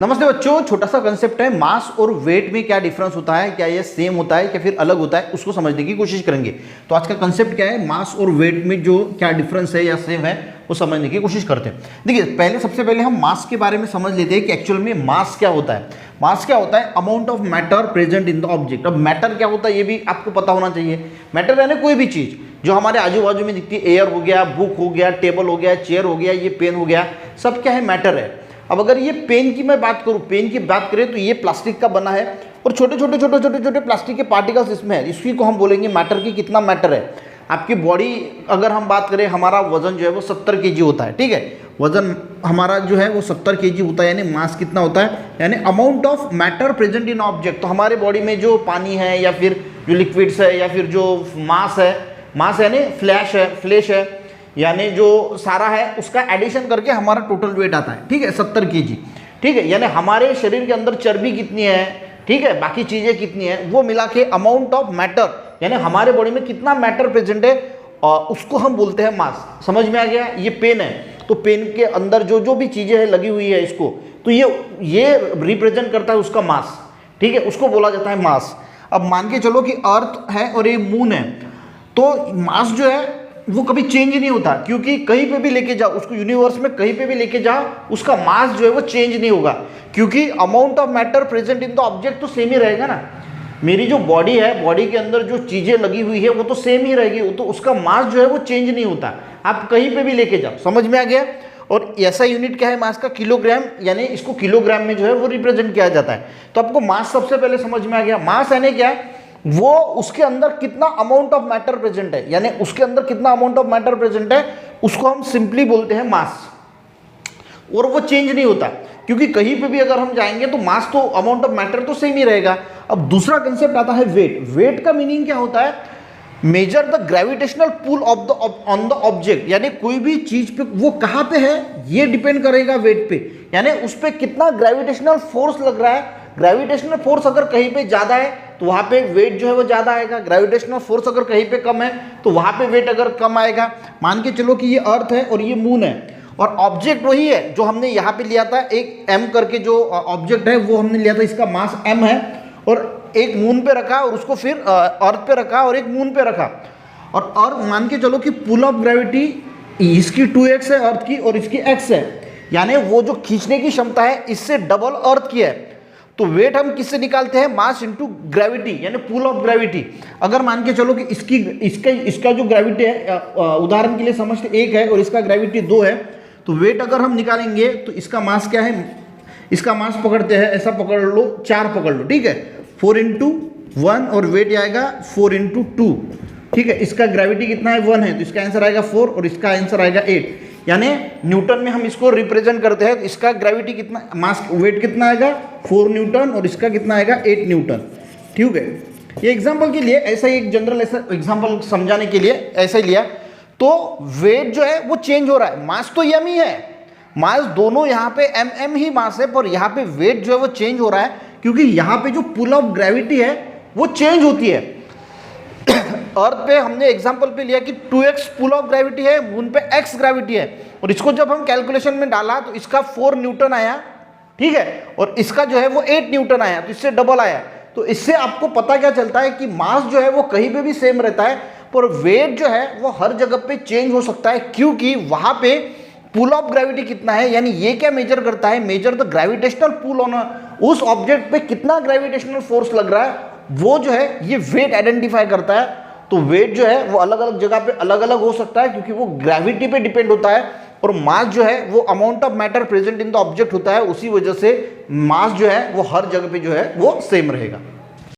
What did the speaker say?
नमस्ते बच्चों, छोटा सा कंसेप्ट है मास और वेट में क्या डिफरेंस होता है, क्या ये सेम होता है या फिर अलग होता है, उसको समझने की कोशिश करेंगे। तो आज का कंसेप्ट क्या है, मास और वेट में जो क्या डिफरेंस है या सेम है वो समझने की कोशिश करते हैं। देखिए सबसे पहले हम मास के बारे में समझ लेते हैं कि एक्चुअल में मास क्या होता है। मास क्या होता है, amount of matter present in the object. अब मैटर क्या होता है ये भी आपको पता होना चाहिए। मैटर यानी कोई भी चीज जो हमारे आजू बाजू में दिखती है, एयर हो गया, बुक हो गया, टेबल हो गया, चेयर हो गया, ये पेन हो गया, सब क्या है, मैटर है। अब अगर ये पेन की मैं बात करूं, पेन की बात करें तो ये प्लास्टिक का बना है और छोटे छोटे प्लास्टिक के पार्टिकल्स इसमें है, इसी को हम बोलेंगे मैटर। की कितना मैटर है आपकी बॉडी, अगर हम बात करें, हमारा वजन जो है वो 70 kg होता है, ठीक है। वजन हमारा जो है वो 70 kg होता है, यानी मास कितना होता है, यानी amount of matter present in object. तो हमारे बॉडी में जो पानी है या फिर जो लिक्विड्स है या फिर जो मास है, मास यानी फ्लैश है, यानी जो सारा है उसका एडिशन करके हमारा टोटल वेट आता है, ठीक है, 70 kg, ठीक है। यानी हमारे शरीर के अंदर चर्बी कितनी है, ठीक है, बाकी चीजें कितनी है, वो मिला के अमाउंट ऑफ मैटर, यानी हमारे बॉडी में कितना मैटर प्रेजेंट है, उसको हम बोलते हैं मास। समझ में आ गया। ये पेन है तो पेन के अंदर जो भी चीजें है लगी हुई है इसको, तो ये रिप्रेजेंट करता है उसका मास, ठीक है, उसको बोला जाता है मास। अब मान के चलो कि अर्थ है और ये मून है, तो मास जो है वो कभी चेंज नहीं होता, क्योंकि कहीं पे भी लेके जाओ उसको, यूनिवर्स में कहीं पे भी लेके जाओ, उसका मास जो है वो चेंज नहीं होगा, क्योंकि amount of matter present in the object तो सेम ही रहेगा ना। मेरी जो बॉडी है, बॉडी के अंदर जो चीजें लगी हुई है वो तो सेम ही रहेगी, तो उसका मास जो है वो चेंज नहीं होता, आप कहीं पे भी लेके जाओ। समझ में आ गया। और ऐसा यूनिट क्या है मास का, किलोग्राम, यानी इसको किलोग्राम में जो है वो रिप्रेजेंट किया जाता है। तो आपको मास सबसे पहले समझ में आ गया। मास यानी क्या है, वो उसके अंदर कितना अमाउंट ऑफ मैटर प्रेजेंट है, यानी उसके अंदर कितना अमाउंट ऑफ मैटर प्रेजेंट है, उसको हम सिंपली बोलते हैं मास। और वो चेंज नहीं होता, क्योंकि कहीं पे भी अगर हम जाएंगे तो मास तो, अमाउंट ऑफ मैटर तो सेम ही रहेगा। अब दूसरा कंसेप्ट आता है वेट। वेट का मीनिंग क्या होता है, measure the gravitational pull of the on the object, यानी कोई भी चीज पे वो कहां पे है ये डिपेंड करेगा वेट पे, यानी उस पे कितना ग्रेविटेशनल फोर्स लग रहा है। ग्रेविटेशनल फोर्स अगर कहीं पे ज्यादा है तो वहां पे वेट जो है वो ज्यादा आएगा, ग्रेविटेशनल फोर्स अगर कहीं पे कम है तो वहां पे वेट अगर कम आएगा। मान के चलो कि ये अर्थ है और ये मून है, और ऑब्जेक्ट वही है जो हमने यहाँ पे लिया था, एक m करके जो ऑब्जेक्ट है वो हमने लिया था, इसका मास m है, और एक मून पे रखा और उसको फिर अर्थ पे रखा और एक मून पे रखा। और मान के चलो कि पुल ऑफ ग्रेविटी इसकी 2x है अर्थ की और इसकी x है, यानी वो जो खींचने की क्षमता है इससे डबल अर्थ की है। तो वेट हम किससे निकालते हैं, मास इनटू ग्रेविटी, यानी पुल ऑफ ग्रेविटी। अगर मान के चलो कि इसका जो ग्रेविटी है, उदाहरण के लिए समझते 1 है और इसका ग्रेविटी 2 है, तो वेट अगर हम निकालेंगे तो इसका मास क्या है, इसका मास पकड़ते हैं, ऐसा पकड़ लो, 4 पकड़ लो, ठीक है, 4 × 1 और वेट आएगा 4 × 2, ठीक है। इसका ग्रेविटी कितना है, 1 है, तो इसका आंसर आएगा 4 और इसका आंसर आएगा 8, यानी न्यूटन में हम इसको रिप्रेजेंट करते हैं। तो इसका ग्रेविटी कितना, मास वेट कितना आएगा, 4 न्यूटन, और इसका कितना आएगा 8 न्यूटन, ठीक है। ये एग्जांपल के लिए ऐसा ही एक जनरल ऐसा एग्जांपल समझाने के लिए ऐसा ही लिया। तो वेट जो है वो चेंज हो रहा है, मास तो यम ही है, मास दोनों यहाँ पे m ही मास है, पर यहाँ पे वेट जो है वो चेंज हो रहा है, क्योंकि यहाँ पे जो पुल ऑफ ग्रेविटी है वो चेंज होती है। अर्थ पे हमने एग्जांपल पे लिया कि 2x पुल ऑफ ग्रेविटी है, मून पे x ग्रेविटी है, और इसको जब हम कैलकुलेशन में डाला तो इसका 4 न्यूटन आया, ठीक है, और इसका जो है वो 8 न्यूटन आया, तो इससे डबल आया। तो इससे आपको पता क्या चलता है कि मास जो है वो कहीं पे भी सेम रहता है, पर वेट जो है वो हर जगह पे चेंज हो सकता है, क्योंकि वहां पे पुल ऑफ ग्रेविटी कितना है, यानी ये क्या मेजर करता है, measure the gravitational pull on, उस ऑब्जेक्ट पे कितना ग्रेविटेशनल फोर्स लग रहा है, वो जो है ये वेट आइडेंटिफाई करता है। तो वेट जो है वो अलग अलग जगह पे अलग अलग हो सकता है, क्योंकि वो ग्रेविटी पे डिपेंड होता है, और मास जो है वो amount of matter present in the object होता है, उसी वजह से मास जो है वो हर जगह पे जो है वो सेम रहेगा।